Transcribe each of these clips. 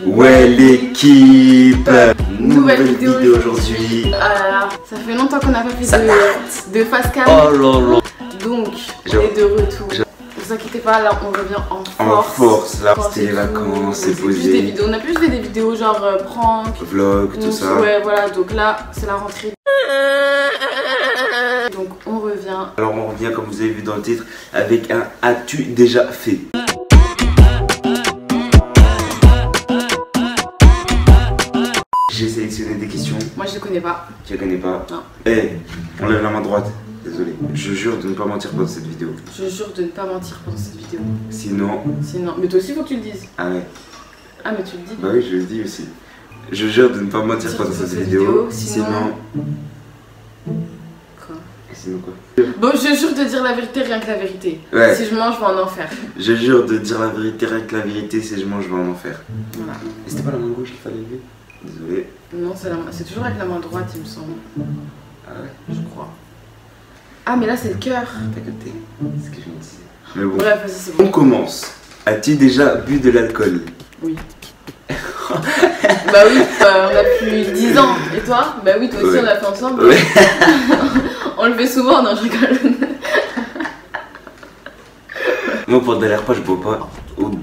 Ouais l'équipe, nouvelle vidéo aujourd'hui. Ah là là, ça fait longtemps qu'on n'a pas fait de face cam. Oh là là. Donc on est de retour. Ne vous inquiétez pas, là on revient en force. En force, là c'était les vacances, c'est posé. On a plus fait des vidéos genre prank, vlog, tout ça. Ouais voilà, donc là c'est la rentrée. Donc on revient. Alors on revient comme vous avez vu dans le titre avec un as-tu déjà fait. J'ai sélectionné des questions. Moi je les connais pas. Tu les connais pas? Non. Eh, on lève la main droite. Désolé. Je jure de ne pas mentir pendant cette vidéo. Je jure de ne pas mentir pendant cette vidéo. Sinon. Mais toi aussi faut que tu le dises. Ah ouais. Ah mais tu le dis. Bah oui, je le dis aussi. Je jure de ne pas mentir pendant cette vidéo. Sinon. Quoi? Sinon quoi? Bon, je jure de dire la vérité, rien que la vérité. Ouais. Si je mange, je vais en enfer. Je jure de dire la vérité, rien que la vérité. Si je mange, je vais en enfer. Voilà. Et c'était pas la main gauche qu'il fallait lever? Désolé. Non, c'est toujours avec la main droite, il me semble. Ah ouais? Je crois. Ah, mais là, c'est le cœur. T'as capté? C'est ce que je me disais. Mais bon. Bref, vas-y, c'est bon. On commence. As-tu déjà bu de l'alcool? Oui. Bah oui, on a plus 10 ans. Et toi? Bah oui, toi aussi, on l'a fait ensemble. Ouais. On le fait souvent, non, je rigole. Moi, pour de l'air pas, je bois pas.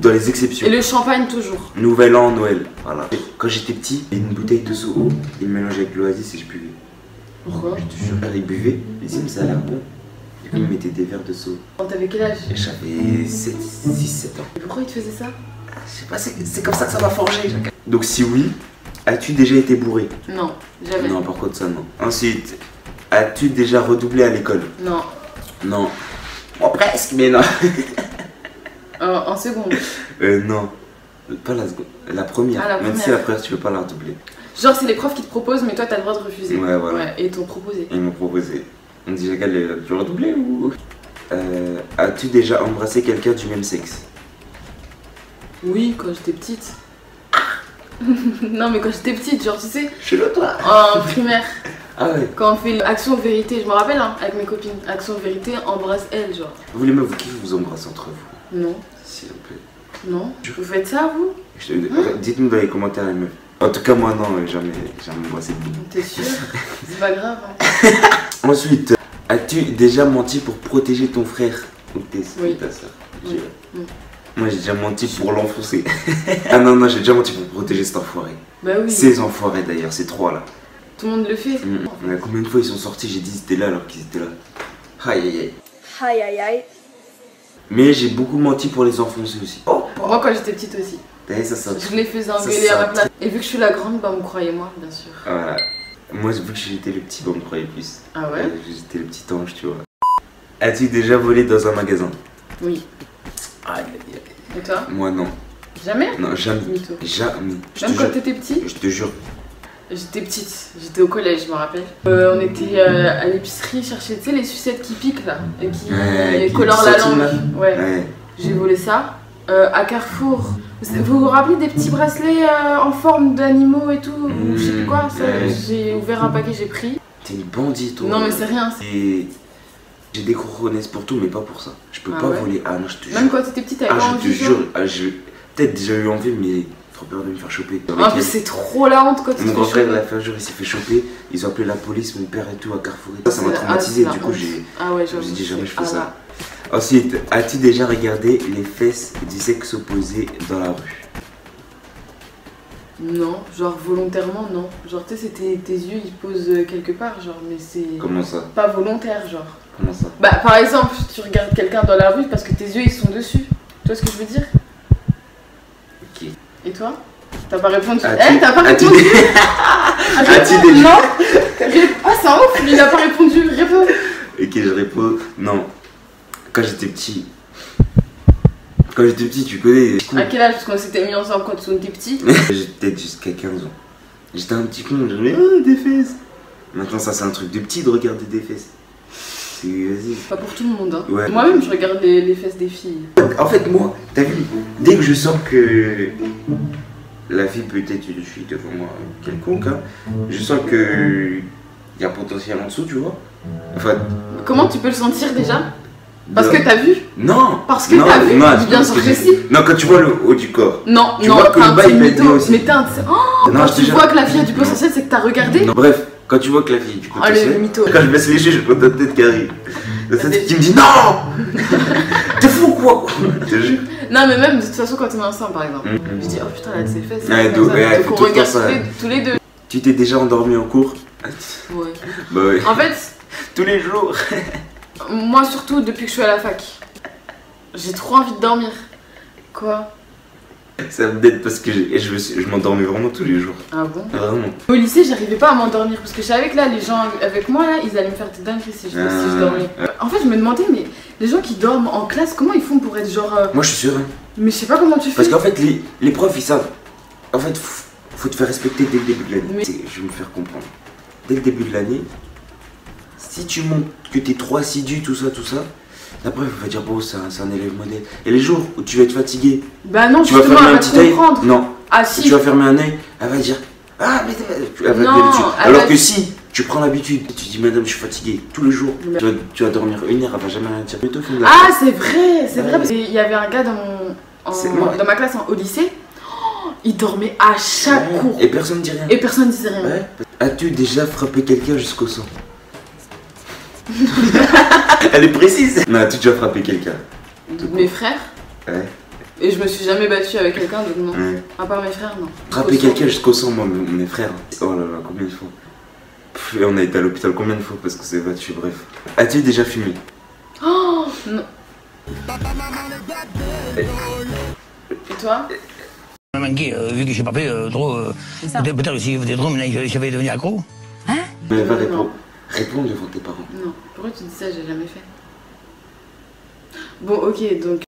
Dans les exceptions. Et le champagne, toujours. Nouvel an, Noël. Voilà. Quand j'étais petit, il y avait une bouteille de seau, il mélangeait avec l'oasis et je buvais. Pourquoi? Je te jure, il buvait, mais ça a l'air bon. Du coup, il mettait des verres de seau. Quand t'avais quel âge? J'avais 6-7 ans. Et pourquoi il te faisait ça? Je sais pas, c'est comme ça que ça m'a forgé. Donc, si oui, as-tu déjà été bourré? Non, jamais. Non, par contre, ça, non. Ensuite, as-tu déjà redoublé à l'école? Non. Non. Oh, presque, mais non. En seconde. Non. Pas la seconde. La première. Ah, la Même première. si la première, tu peux pas la redoubler. Genre, c'est les profs qui te proposent, mais toi, t'as le droit de refuser. Ouais, voilà. Ouais, et ils t'ont proposé. Ils m'ont proposé. On dit, regarde, tu veux redoubler ou. As-tu déjà embrassé quelqu'un du même sexe? Oui, quand j'étais petite. Non, mais quand j'étais petite, genre, tu sais, Je suis là, toi. en primaire, Ah ouais. quand on fait action vérité, je me rappelle, hein, avec mes copines, action vérité, embrasse elle, genre. Vous les meufs, vous kiffez vous embrasser entre vous? Non, S'il vous plaît. non. Vous faites ça, vous? Dites-nous dans les commentaires, les meufs. En tout cas, moi, non, jamais embrassé de vous. T'es sûr? C'est pas grave, hein. Ensuite, as-tu déjà menti pour protéger ton frère ou ta soeur? Oui. Moi, j'ai déjà menti pour l'enfoncer. Ah non, j'ai déjà menti pour protéger cet enfoiré. Bah oui. Ces enfoirés d'ailleurs, ces trois là. Tout le monde le fait. Combien de fois ils sont sortis, j'ai dit ils étaient là alors qu'ils étaient là. Aïe aïe aïe. Aïe aïe aïe. Mais j'ai beaucoup menti pour les enfoncer aussi. Oh, Moi, quand j'étais petite aussi. t'as vu, ça. Je les faisais engueuler à ma place. Et vu que je suis la grande, bah, on me croyait moi, bien sûr. Voilà. Moi, vu que j'étais le petit, on me croyait plus. Ah ouais? J'étais le petit ange, tu vois. As-tu déjà volé dans un magasin? Oui. Aïe aïe aïe. Et toi? Moi non. Jamais? Non, jamais. Mytho. Jamais. Même quand t'étais petit? Je te jure. J'étais petite, j'étais au collège, je me rappelle. On était à l'épicerie chercher, tu sais, les sucettes qui piquent là, et qui colorent la langue. Ouais. J'ai volé ça. À Carrefour, vous vous rappelez des petits bracelets en forme d'animaux et tout, ou je sais plus quoi, ça, j'ai ouvert un paquet, j'ai pris. T'es une bandite, toi. Non mais c'est rien. J'ai des coronets pour tout, mais pas pour ça. Je peux pas voler. Ah non, je te jure. Même quand t'étais petite, t'avais pas envie. Je te jure. Peut-être déjà eu envie, mais trop peur de me faire choper. En plus, c'est trop la honte quand tu te fais choper. Mon grand frère l'a fait un jour, il s'est fait choper. Ils ont appelé la police, mon père et tout à Carrefour. Ça m'a traumatisé, du coup, j'ai dit jamais je fais ça. Ensuite, as-tu déjà regardé les fesses du sexe opposé dans la rue? Non, genre volontairement, non. Genre, tu sais, tes yeux, ils posent quelque part, genre, mais c'est. Comment ça? Pas volontaire, genre. Comment ça? Bah, par exemple, tu regardes quelqu'un dans la rue parce que tes yeux, ils sont dessus. Tu vois ce que je veux dire? Ok. Et toi? T'as pas répondu? T'as pas répondu? Non? Ah, c'est un ouf, il a pas répondu, réponds. Ok, je réponds. Non. Quand j'étais petit. Quand j'étais petit, tu connais. À quel âge? Parce qu'on s'était mis ensemble quand on était petit. J'étais peut-être jusqu'à 15 ans. J'étais un petit con, je disais, oh, des fesses. Maintenant, ça, c'est un truc de petit de regarder des fesses. Vas-y. Pas pour tout le monde, hein. Ouais. Moi-même, je regarde les fesses des filles. En fait, moi, t'as vu, dès que je sens que la fille peut être une fille devant moi, quelconque, hein, je sens que il y a potentiel en dessous, tu vois. Enfin. Comment tu peux le sentir déjà? Parce que t'as vu? Non. Parce que t'as vu? Bien sûr que si. Non, quand tu vois le haut du corps. Non, tu vois que le bas il peut être bien aussi. Mais t'es un... Oh, quand tu vois que la fille a du potentiel, c'est que t'as regardé. Non, bref, quand tu vois que la fille a du potentiel. Le mytho. Quand je baisse les yeux, je vois ta tête qui arrive. La tête qui me dit non. T'es fou quoi? Je te jure. Non, mais même de toute façon, quand on est ensemble par exemple, je dis oh putain, là, c'est fait. Ouais, donc on regarde tous les deux. Tu t'es déjà endormi en cours? Ouais. Bah ouais. En fait, tous les jours. Moi surtout depuis que je suis à la fac. J'ai trop envie de dormir. Quoi? Ça me dette parce que je m'endormais vraiment tous les jours. Ah bon? Vraiment. Au lycée, j'arrivais pas à m'endormir parce que je savais que là, les gens avec moi, là, ils allaient me faire des dingueries si je dormais. En fait, je me demandais, mais les gens qui dorment en classe, comment ils font pour être genre. Moi, je suis sûr. Hein. Mais je sais pas comment tu fais. Parce qu'en fait, les profs, ils savent. En fait, faut te faire respecter dès le début de l'année. Je vais me faire comprendre. Dès le début de l'année, si tu montres que t'es trop assidu, tout ça, après il va dire bon, c'est un élève modèle. Et les jours où tu vas être fatigué, bah non, tu vas fermer un petit œil. Non. Ah si. Tu vas fermer un œil, elle va dire ah mais elle va non, alors que si tu prends l'habitude, tu dis madame je suis fatigué tous les jours, tu vas dormir 1 heure, elle va jamais rien dire. Ah c'est vrai, parce qu'il y avait un gars dans ma classe au lycée, il dormait à chaque cours. Et personne ne dit rien. Et personne ne disait rien. Ouais. As-tu déjà frappé quelqu'un jusqu'au sang? Elle est précise. Non, as-tu déjà frappé quelqu'un? Mes frères. Ouais. Et je me suis jamais battue avec quelqu'un, donc non. Ouais. À part mes frères, non. Frapper quelqu'un jusqu'au sang, moi, mes frères. Oh là là, combien de fois? Et on a été à l'hôpital combien de fois parce que c'est battu, bref. As-tu déjà fumé? Oh non. Et toi? Manqué, vu que j'ai pas fait trop. Peut-être que si des drômes, j'avais devenu accro. Hein? Mais va répondre. Réponds devant tes parents. Non. Pourquoi tu dis ça? J'ai jamais fait. Bon, ok, donc.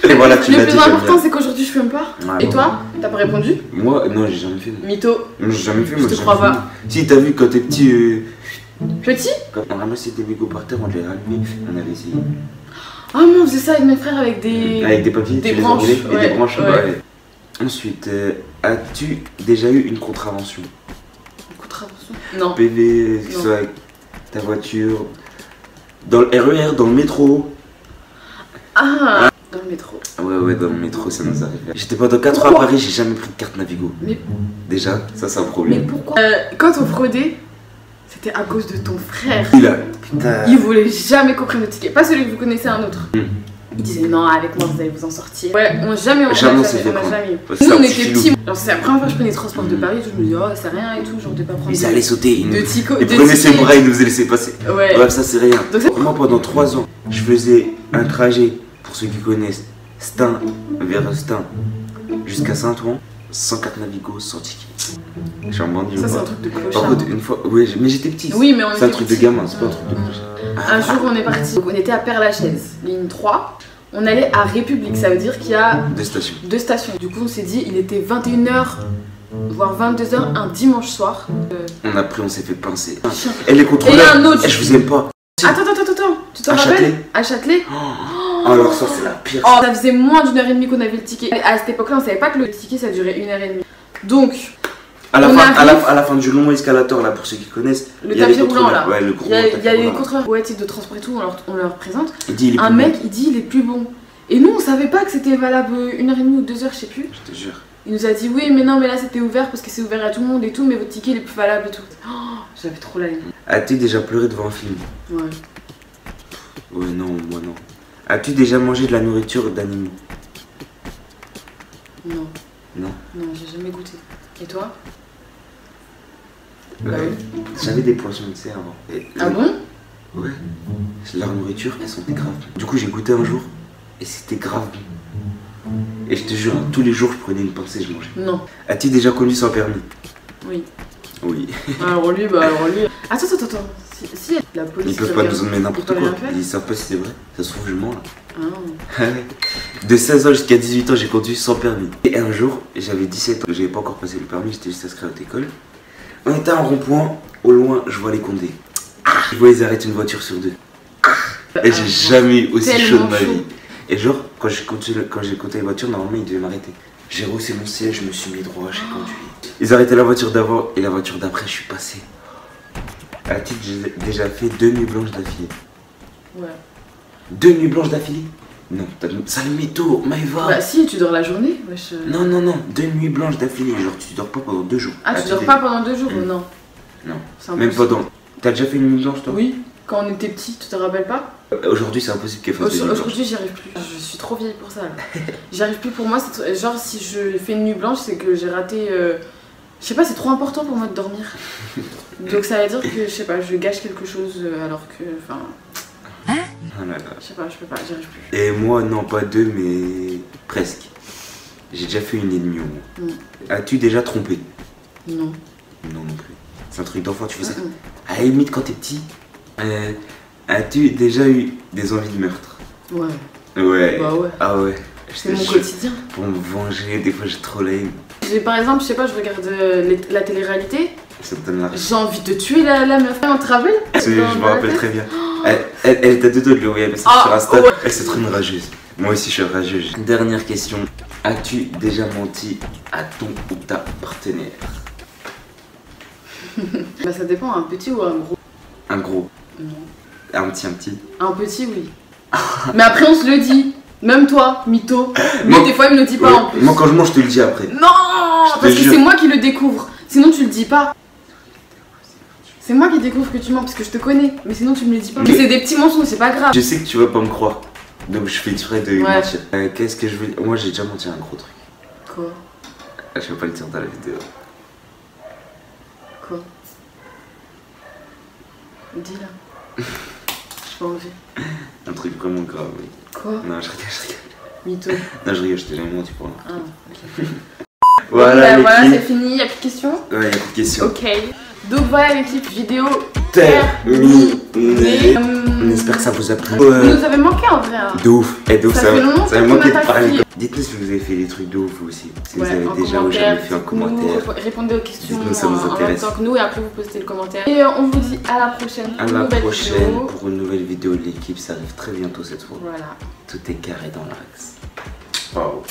Et voilà, tu le plus important, c'est qu'aujourd'hui je fume pas. Ouais, et toi? T'as pas répondu? Moi, non, j'ai jamais fait. Mytho. J'ai jamais fait, moi. Je te crois pas. Si, t'as vu quand t'es petit. Petit? Quand on ramassait des mégots par terre, on les rallumait, on avait essayé. Ah, moi, on faisait ça avec mes frères avec des. Avec des papiers, des tu branches. Les enroulais, et des branches, ouais. Ensuite, as-tu déjà eu une contravention? Une contravention? Non. PV, que ce soit avec ta voiture, dans le RER, dans le métro. Ah, dans le métro. Ouais, dans le métro, ça nous arrive. J'étais pendant 4 ans à Paris, j'ai jamais pris de carte Navigo. Mais. Déjà, ça c'est un problème. Mais pourquoi quand on fraudait, c'était à cause de ton frère. Putain. Il voulait jamais qu'on prenne le ticket. Pas celui que vous connaissez, un autre. Il disait non, avec moi vous allez vous en sortir. Ouais, on a jamais eu. Nous on était petits. C'est la première fois que je prenais les transports de Paris, je me dis oh c'est rien et tout, genre de pas prendre. Ils allaient sauter, ils prenaient ses bras, ils nous faisaient laisser passer. Ouais. Bref, ça c'est rien. Donc, moi pendant 3 ans, je faisais un trajet, pour ceux qui connaissent, Stein vers Stein jusqu'à Saint-Ouen, sans carte Navigo, sans ticket. Je suis en bandit. Ça c'est un truc de clochard. Par contre, une fois, ouais, mais j'étais petit. Oui, mais on c'est un truc de gamin, c'est pas un truc de clochard. Un jour on est parti, on était à Père-Lachaise, ligne 3. On allait à République, ça veut dire qu'il y a 2 stations. Du coup on s'est dit, il était 21h, voire 22h un dimanche soir. On s'est fait pincer. Et les contrôleurs, et un autre. Je vous aime pas. Attends, tu te rappelles? À Châtelet. Alors ça c'est la pire. Oh, ça faisait moins d'1h30 qu'on avait le ticket. À cette époque là on savait pas que le ticket ça durait 1h30. Donc... À la fin du long escalator, là, pour ceux qui connaissent, le tapis roulant là, ouais, le gros il y a les contrôleurs, ouais, type de transport et tout, on leur présente. Il dit, un mec, il dit il est plus bon. Et nous, on savait pas que c'était valable 1h30 ou 2h, je sais plus. Je te jure. Il nous a dit oui, mais non, mais là c'était ouvert parce que c'est ouvert à tout le monde et tout, mais votre ticket il est plus valable et tout. Oh, j'avais trop la ligne. As-tu déjà pleuré devant un film? Ouais. Ouais, non, moi non. As-tu déjà mangé de la nourriture d'animaux? Non. Non? Non, j'ai jamais goûté. Et toi? Bah oui. J'avais des poissons, tu sais, avant. Ah bon? Ouais. Leur nourriture, elles sont grave. Du coup, j'ai goûté un jour et c'était grave bon. Et je te jure, tous les jours, je prenais une pincée et je mangeais. Non. As-tu déjà conduit sans permis? Oui. Oui. Alors lui. Attends. Si la police. Ils peuvent pas nous emmener n'importe quoi. Ils savent pas si c'est vrai. Ça se trouve, je mens là. Ah. De 16 ans jusqu'à 18 ans, j'ai conduit sans permis. Et un jour, j'avais 17 ans, j'avais pas encore passé le permis, j'étais juste inscrit à notre école. On était à un rond-point, au loin, je vois les condés. Je vois ils arrêtent une voiture sur 2. Et j'ai jamais eu aussi chaud de ma vie. Et genre, quand j'ai compté les voitures, normalement, ils devaient m'arrêter. J'ai rehaussé mon siège, je me suis mis droit, j'ai conduit. Ils arrêtaient la voiture d'avant et la voiture d'après, je suis passé. As-tu déjà fait 2 nuits blanches d'affilée? Ouais. 2 nuits blanches d'affilée? Non, sale mytho, Maëva. Bah si, tu dors la journée. Wesh. Non, 2 nuits blanches d'affilée, genre tu dors pas pendant 2 jours. Ah, tu dors pas pendant 2 jours? Non. Non, même pas dans... T'as déjà fait une nuit blanche toi? Oui, quand on était petit, tu te rappelles pas? Aujourd'hui c'est impossible qu'elle fasse des nuits blanches. Aujourd'hui j'y arrive plus, je suis trop vieille pour ça là. J'y arrive plus, pour moi, genre si je fais une nuit blanche, c'est que j'ai raté... Je sais pas, c'est trop important pour moi de dormir. Donc ça veut dire que, je sais pas, je gâche quelque chose alors que... Enfin... Oh là là. Je sais pas, je peux pas, j'y arrive plus. Et moi, non, pas 2, mais presque. J'ai déjà fait une et demie au moins. As-tu déjà trompé? Non. Non plus. C'est un truc d'enfant, tu fais ça? À la limite, quand t'es petit, as-tu déjà eu des envies de meurtre? Ouais. Ouais. Bah ouais. Ah ouais. C'est mon quotidien. Pour me venger, des fois j'ai trop la haine. Par exemple, je sais pas, je regarde la télé-réalité. J'ai envie de tuer la meuf. On te rappelle? Je me rappelle très bien. Elle était de le oui, elle sur Insta. Ouais. Elle c'est trop une rageuse. Moi aussi je suis rageuse. Dernière question. As-tu déjà menti à ton ou ta partenaire? Bah ça dépend, un petit ou un gros? Un gros. Non. Un petit. Un petit, oui. Mais après on se le dit. Même toi, mytho. Mais des fois il me le dit pas en plus. Moi quand je mange je te le dis après. Non, parce que c'est moi qui le découvre. Sinon tu le dis pas. C'est moi qui découvre que tu mens parce que je te connais. Mais sinon tu me le dis pas. Mais c'est des petits mensonges, c'est pas grave. Je sais que tu vas pas me croire. Donc je fais exprès de mentir. Qu'est-ce que je veux dire? Moi j'ai déjà menti à un gros truc. Quoi? Je vais pas le dire dans la vidéo. Quoi? Dis-là. J'ai pas envie. Un truc vraiment grave, oui. Quoi? Non, je rigole. Mytho. Non, je rigole, je t'ai jamais menti pour Ah, ok. Voilà, voilà, c'est fini, y'a plus de questions? Ouais, y'a plus de questions. Ok. Donc voilà l'équipe vidéo terminée. On espère que ça vous a plu. Vous nous avez manqué en vrai. Hein. De ouf. Et de ouf, ça m'a manqué de parler. Dites-nous si vous avez fait des trucs de ouf aussi. Si vous avez déjà ou jamais fait un commentaire. Répondez aux questions ça nous en même temps que nous et après vous postez le commentaire. Et on vous dit à la prochaine. À la prochaine pour une nouvelle vidéo de l'équipe. Ça arrive très bientôt cette fois. Voilà. Tout est carré dans l'axe. Wow.